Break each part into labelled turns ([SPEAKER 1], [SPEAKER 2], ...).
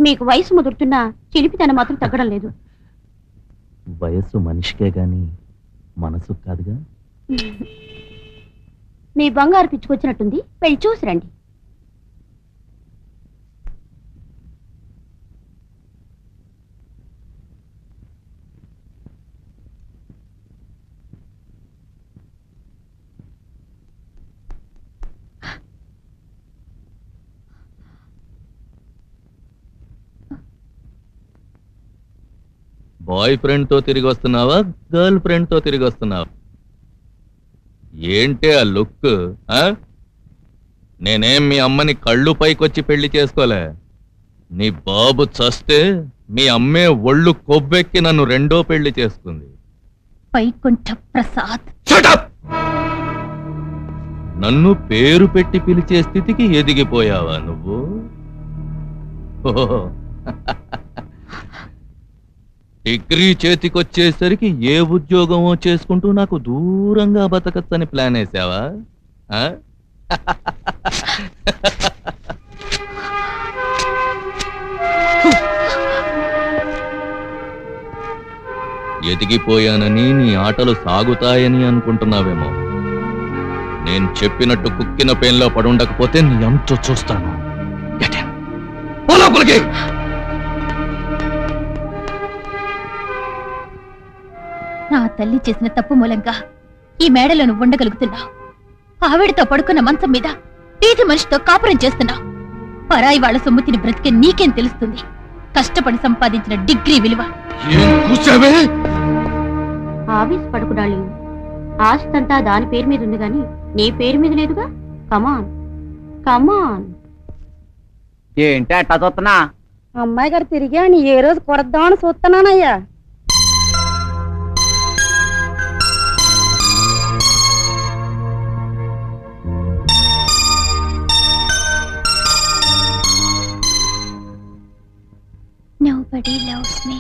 [SPEAKER 1] మీకు వయసు ముదురుతున్నా చిలిపితనం మాత్రం తగ్గడం లేదు.
[SPEAKER 2] వయస్సు మనిషికే గాని మనసు కాదుగా.
[SPEAKER 1] మీ బంగారు పిచ్చుకొచ్చినట్టుంది, వెళ్ళి చూసిరండి.
[SPEAKER 2] బాయ్ ఫ్రెండ్ తో తిరిగి వస్తున్నావా, గర్ల్ ఫ్రెండ్ తో తిరిగి వస్తున్నావా? ఏంటి ఆ లుక్? నేనేం మీ అమ్మని కళ్ళు పైకొచ్చి పెళ్లి చేసుకోలే. నీ బాబు చస్తే మీ అమ్మే ఒళ్ళు కొవ్వెక్కి నన్ను రెండో పెళ్లి చేసుకుంది.
[SPEAKER 1] వైకుంఠ ప్రసాద్,
[SPEAKER 2] నన్ను పేరు పెట్టి పిలిచే స్థితికి ఎదిగిపోయావా నువ్వు? డిగ్రీ చేతికొచ్చేసరికి ఏ ఉద్యోగమో చేసుకుంటూ నాకు దూరంగా బతకచ్చని ప్లాన్ వేసావా? ఎదిగిపోయానని నీ ఆటలు సాగుతాయని అనుకుంటున్నావేమో. నేను చెప్పినట్టు కుక్కిన పెన్లో పడుండకపోతే నీ అంతు చూస్తాను.
[SPEAKER 1] నా తల్లి చేసిన తప్పు మూలంగా ఈ మేడలో నువ్వు ఉండగలుగుతున్నావు. ఆవిడతో పడుకున్న మంచం మీద వీధి మనిషితో కాపురం చేస్తున్నావు. పరాయి వాళ్ళ సొమ్ముతిని బ్రతికే నీకేం తెలుస్తుంది కష్టపడి సంపాదించిన డిగ్రీ విలువ? ఆఫీస్ పడుకున్నాళ్ళు, ఆస్తంతా దాని పేరు మీద ఉంది గాని నీ పేరు మీద లేదుగా. కమాన్ కమాన్.
[SPEAKER 3] ఏంటి అట్టా చూస్తున్నా?
[SPEAKER 4] అమ్మాయి గారు తిరిగి అని ఏ రోజు కొడద్దామని చూస్తున్నానయ్యా.
[SPEAKER 1] Nobody loves me.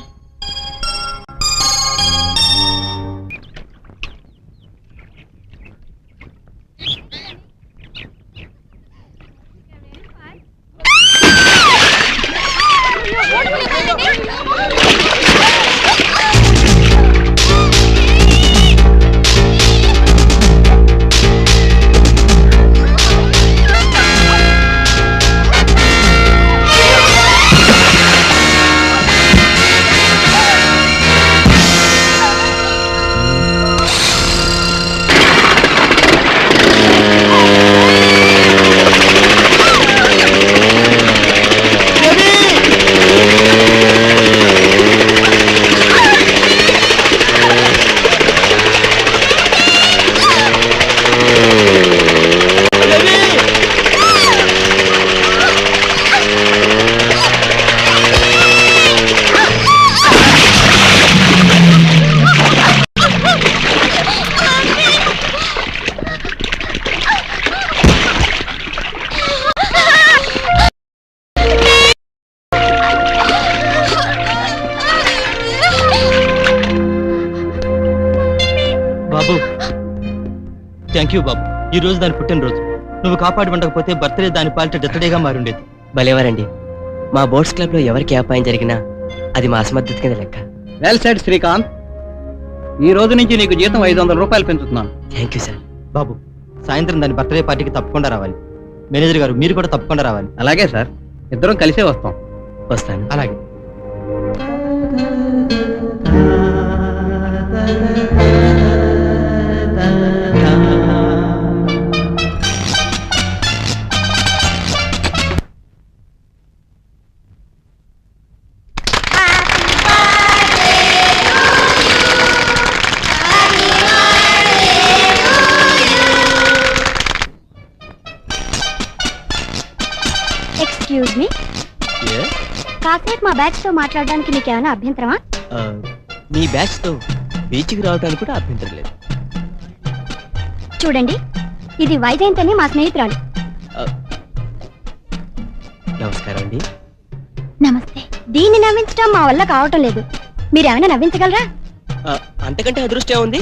[SPEAKER 5] Thank you బాబు. ఈ రోజు దాని పుట్టినరోజు. నువ్వు కాపాడి ఉండకపోతే బర్త్డే దాని పాలిట డెత్తడేగా మారుండేది.
[SPEAKER 6] భలేవారండి. మా బోట్స్ క్లబ్ లో ఎవరికి అపాయం జరిగినా అది మా అసమర్థత కింద లెక్క.
[SPEAKER 3] Well said Srikanth. ఈ రోజు నుంచి నీకు జీతం 500 రూపాయలు పెంచుతున్నాను.
[SPEAKER 6] Thank you sir.
[SPEAKER 5] బాబు, సాయంత్రం దాని బర్త్డే పార్టీకి తప్పకుండా రావాలి. మేనేజర్ గారు మీరు కూడా తప్పకుండా రావాలి.
[SPEAKER 3] అలాగే సార్, ఇద్దరం కలిసే వస్తాం.
[SPEAKER 6] వస్తాను.
[SPEAKER 5] అలాగే.
[SPEAKER 1] ఎక్స్క్యూజ్ మీ, కాసేపు మా బ్యాచ్ తో మాట్లాడడానికి మీకు ఏమైనా అభ్యంతరమా?
[SPEAKER 6] మీ బ్యాచ్ తో బీచ్కి రావడానికి కూడా అభ్యంతరం లేదు.
[SPEAKER 1] చూడండి, ఇది వైజయంతి అని మా స్నేహితురాలు.
[SPEAKER 6] నమస్కారం అండి.
[SPEAKER 1] నమస్తే. దీన్ని నవ్వించడం మా వల్ల కావటం లేదు. మీరేమైనా నవ్వించగలరా?
[SPEAKER 6] అంతకంటే అదృష్టం ఉంది.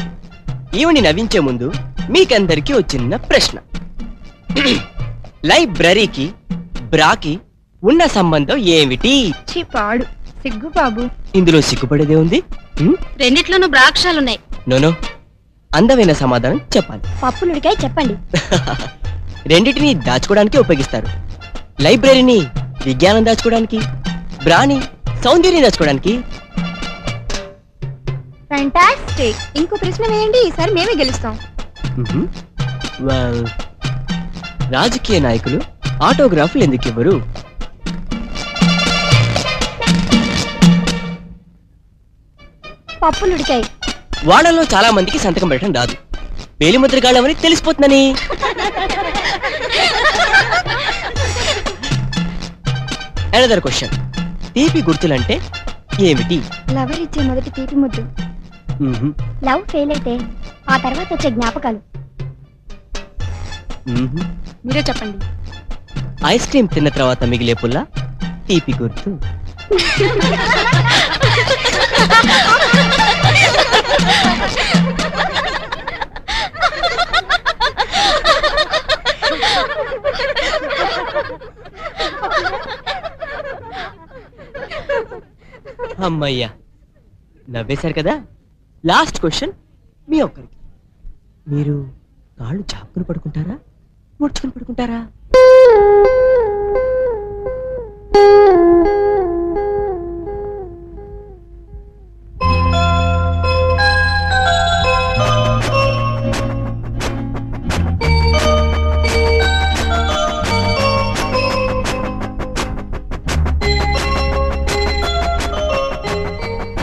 [SPEAKER 6] ఈవిని నవ్వించే ముందు మీకందరికీ ఒక చిన్న ప్రశ్న. లైబ్రరీకి బ్రాకి ఉన్న సంబంధం ఏమిటి?
[SPEAKER 4] పాడు సిగ్గు బాబు.
[SPEAKER 6] ఇందులో సిగ్గుపడేదే ఉంది?
[SPEAKER 4] రెండిట్లోనూ బ్రాక్షాలున్నాయి.
[SPEAKER 6] నోనో, అందమైన సమాధానం చెప్పాలి.
[SPEAKER 4] పప్పులుడికాయ చెప్పండి.
[SPEAKER 6] రెండిటిని దాచుకోవడానికి ఉపయోగిస్తారు. లైబ్రరీని విజ్ఞానం దాచుకోవడానికి, బ్రాని సౌందర్యం దాచుకోవడానికి.
[SPEAKER 4] ఫ్యాంటాస్టిక్. ఇంకో ప్రశ్న వేయండి, ఈసారి మేమే గెలుస్తాం.
[SPEAKER 6] Well, రాజకీయ నాయకులు ఆటోగ్రాఫ్లు ఎందుకు ఇవ్వరు?
[SPEAKER 4] పప్పులుడికాయ.
[SPEAKER 6] వాళ్ళలో చాలా మందికి సంతకం పెట్టడం రాదు. వేలిముద్రగాళ్ళమని తెలిసిపోతుందని. Another question. తీపి గుర్తులంటే ఏమిటి?
[SPEAKER 4] లవర్ ఇచ్చే మొదటి తీపి ముద్దు. లవ్ ఫెయిల్ అయితే ఆ తర్వాత వచ్చే జ్ఞాపకాలు. మీరే చెప్పండి.
[SPEAKER 6] ఐస్ క్రీమ్ తిన్న తర్వాత మిగిలే పుల్ల తీపి గుర్తు. అమ్మయ్యా, నవ్వేశారు కదా. లాస్ట్ క్వశ్చన్ మీ ఒక్కరికి. మీరు కాళ్ళు చాపుకుని పడుకుంటారా, ముడుచుకుని పడుకుంటారా?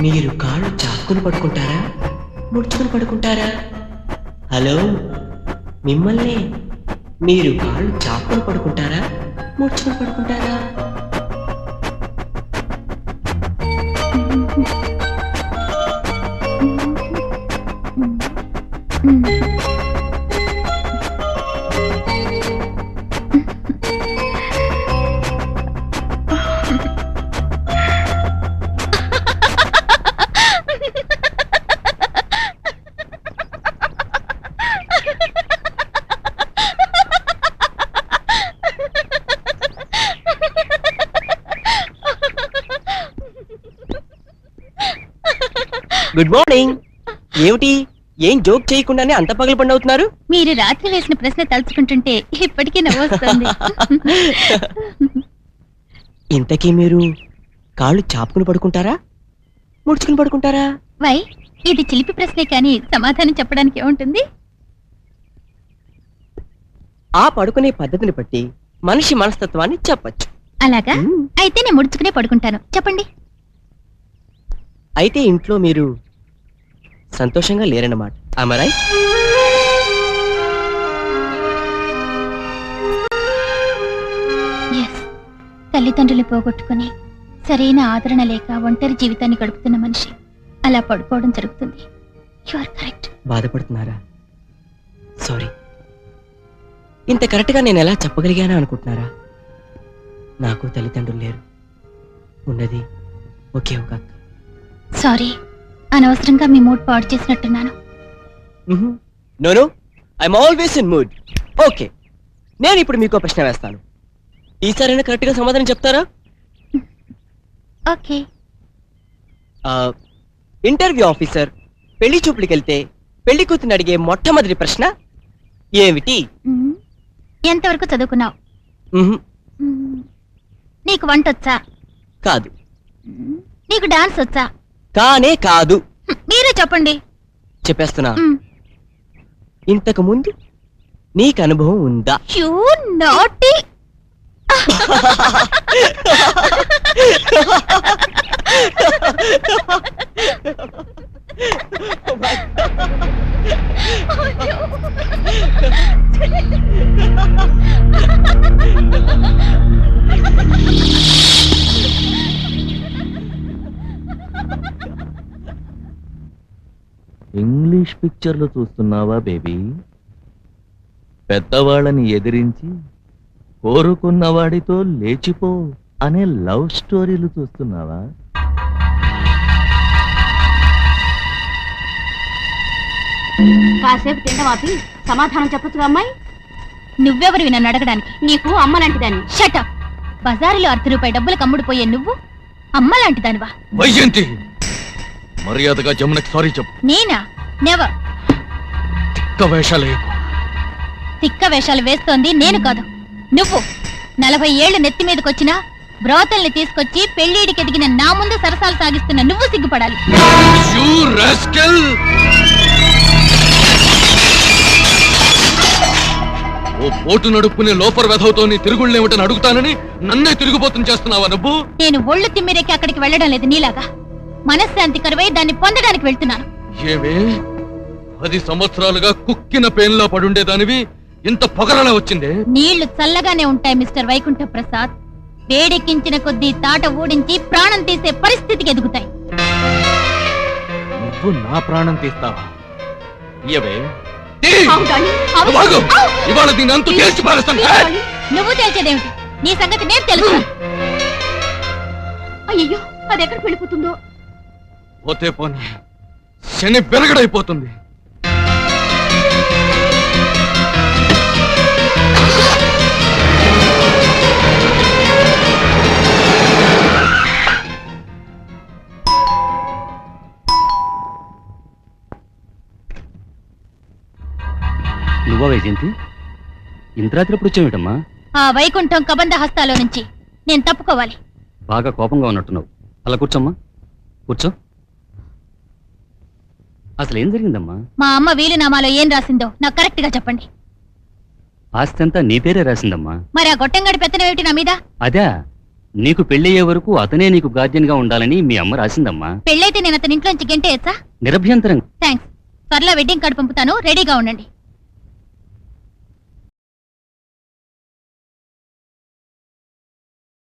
[SPEAKER 6] మీరు కాళ్ళు చాపుకుని పడుకుంటారా, ముడుచుకుని పడుకుంటారా? హలో, మిమ్మల్ని. మీరు కాళ్ళు చాపుకుని పడుకుంటారా, ముడుచుకుని పడుకుంటారా? Good morning. ఏమిటి, ఏం జోక్ చేయకుండానే అంత పగలు పండు అవుతున్నారు?
[SPEAKER 1] మీరు రాత్రి వేసిన ప్రశ్న తలుచుకుంటుంటే ఇప్పటికీ నవ్వొస్తుంది.
[SPEAKER 6] ఇంతకీ మీరు కాళ్ళు చాపుకుని పడుకుంటారా, ముడుచుకుని పడుకుంటారా?
[SPEAKER 1] వై, ఇది చిలిపి ప్రశ్నే కానీ సమాధానం చెప్పడానికి ఏముంటుంది?
[SPEAKER 6] ఆ పడుకునే పద్ధతిని బట్టి మనిషి మనస్తత్వాన్ని చెప్పచ్చు.
[SPEAKER 1] అలాగా? అయితే నేను ముడుచుకునే పడుకుంటాను. చెప్పండి.
[SPEAKER 6] అయితే ఇంట్లో మీరు సంతోషంగా లేరన్నమాట. Am I right?
[SPEAKER 1] ఎస్, తల్లిదండ్రులు పోగొట్టుకుని సరైన ఆదరణ లేక ఒంటరి జీవితాన్ని గడుపుతున్న మనిషి అలా పడుకోవడం జరుగుతుంది. You are correct.
[SPEAKER 6] బాధపడుతున్నారా? సారీ. ఇంత కరెక్ట్గా నేను ఎలా చెప్పగలిగానా అనుకుంటున్నారా? నాకు తల్లిదండ్రులు లేరు, ఉన్నది ఒకే ఒక అక్క.
[SPEAKER 1] సారీ, అనవసరంగా మీ మూడ్ పాడు చేసినట్టున్నాను.
[SPEAKER 6] No, I'm always in mood. Okay, నేను ఇప్పుడు మీకు ప్రశ్న వేస్తాను. ఈసారైనా కరెక్ట్ గా సమాధానం చెప్తారా?
[SPEAKER 1] ఓకే.
[SPEAKER 6] ఇంటర్వ్యూ ఆఫీసర్ పెళ్లి చూపులకు వెళ్తే పెళ్లి కూతురు అడిగే మొట్టమొదటి ప్రశ్న ఏమిటి?
[SPEAKER 1] ఎంతవరకు చదువుకున్నావు? నీకు వంట వచ్చా?
[SPEAKER 6] కాదు.
[SPEAKER 1] నీకు డాన్స్ వచ్చా?
[SPEAKER 6] కానే కాదు.
[SPEAKER 1] మీరే చెప్పండి.
[SPEAKER 6] చెప్పేస్తున్నా. ఇంతకు ముందు నీకు అనుభవం ఉందా?
[SPEAKER 1] You naughty.
[SPEAKER 2] ఇంగ్లీష్ పిక్చర్లు చూస్తున్నావా బేబీ? పెద్దవాళ్ళని ఎదిరించి కోరుకున్నవాడితో లేచిపో అనే లవ్ స్టోరీలు చూస్తున్నావా?
[SPEAKER 4] కాసేపు తిండం ఆపి సమాధానం చెప్పొచ్చుగా అమ్మాయి.
[SPEAKER 1] నువ్వెవరు నన్ను అడగడానికి?
[SPEAKER 4] నీకు అమ్మ లాంటిదాన్ని.
[SPEAKER 1] Shut up. బజారులో ₹1 డబ్బులకు అమ్ముడుపోయే నువ్వు అమ్మ లాంటి దానివా?
[SPEAKER 2] వైజయంతి, మర్యాదగా జమునకి సారీ చెప్పు.
[SPEAKER 1] నేనా? నెవర్.
[SPEAKER 2] తిక్క వేషాలేయకు.
[SPEAKER 1] తిక్క వేషాలు వేస్తోంది నేను కాదు, నువ్వు. 40 ఏళ్లు నెత్తి మీదకొచ్చినా బ్రోతల్ని తీసుకొచ్చి పెళ్లిడికి ఎదిగిన నా ముందు సరసాలు సాగిస్తున్న నువ్వు సిగ్గుపడాలి.
[SPEAKER 2] You rascal! ఓ పోటు నడుపుకునే లోఫర్ వెధవుతో నీ తిరుగుళ్ళేమిటని అడుగుతానని నన్నే తిరుగుబోతుని చేస్తున్నావా నువ్వు?
[SPEAKER 1] నేను ఒళ్ళు తిమ్మిరెక్కి అక్కడికి వెళ్ళడం లేదు నీలాగా. మనశ్శాంతి కరువై దాన్ని పొందడానికి వెళ్తున్నాను.
[SPEAKER 2] ఏమే 10 సంవత్సరాలుగా కుక్కిన పేన్లా పడుండేదానివి ఇంత పొగరలా వచ్చిందే?
[SPEAKER 1] నీళ్లు చల్లగానే ఉంటాయి మిస్టర్ వైకుంఠ ప్రసాద్. వేడెక్కించిన కొద్దీ తాట ఊడించి ప్రాణం తీసే పరిస్థితికి ఎదుగుతాయి.
[SPEAKER 2] నువ్వు నా ప్రాణం తీస్తావా? ఇయ్యవే. ఇవాళ దీని అంతు తేల్చి పారేస్తాను.
[SPEAKER 1] నువ్వు తేల్చేదేమిటి? నీ సంగతి నేను తెలుసు. అయ్యో, అది ఎక్కడికి వెళ్ళిపోతుందో.
[SPEAKER 2] పోతే పోనీ, శని బెరగడైపోతుంది.
[SPEAKER 3] నువ్వా వైజయంతి? ఇంత రాత్రి ఎప్పుడు వచ్చావేటమ్మా?
[SPEAKER 1] ఆ వైకుంఠం కబంధ హస్తాలో నుంచి నేను తప్పుకోవాలి.
[SPEAKER 3] బాగా కోపంగా ఉన్నట్టున్నావు. అలా కూర్చోమ్మా, కూర్చో. అసలు ఏం జరిగిందమ్మా?
[SPEAKER 1] మా అమ్మ వీలునామాలో ఏం రాసిందో నాకు కరెక్ట్ గా చెప్పండి.
[SPEAKER 3] ఆస్తి అంతా నీ పేరే రాసిందమ్మా.
[SPEAKER 1] మరి ఆ గొట్టంగడి పెత్తనం ఏమిటి నా మీద?
[SPEAKER 3] అదే, నీకు పెళ్ళయ్యే వరకు అతనే నీకు గార్డియన్ గా ఉండాలని మీ అమ్మ రాసిందమ్మా.
[SPEAKER 1] పెళ్ళైతే నేను అతని ఇంట్లోంచి గెంటేయచ్చా?
[SPEAKER 3] నిరభ్యంతరం.
[SPEAKER 1] థ్యాంక్స్. త్వరలో వెడ్డింగ్ కార్డు పంపుతాను, రెడీగా ఉండండి.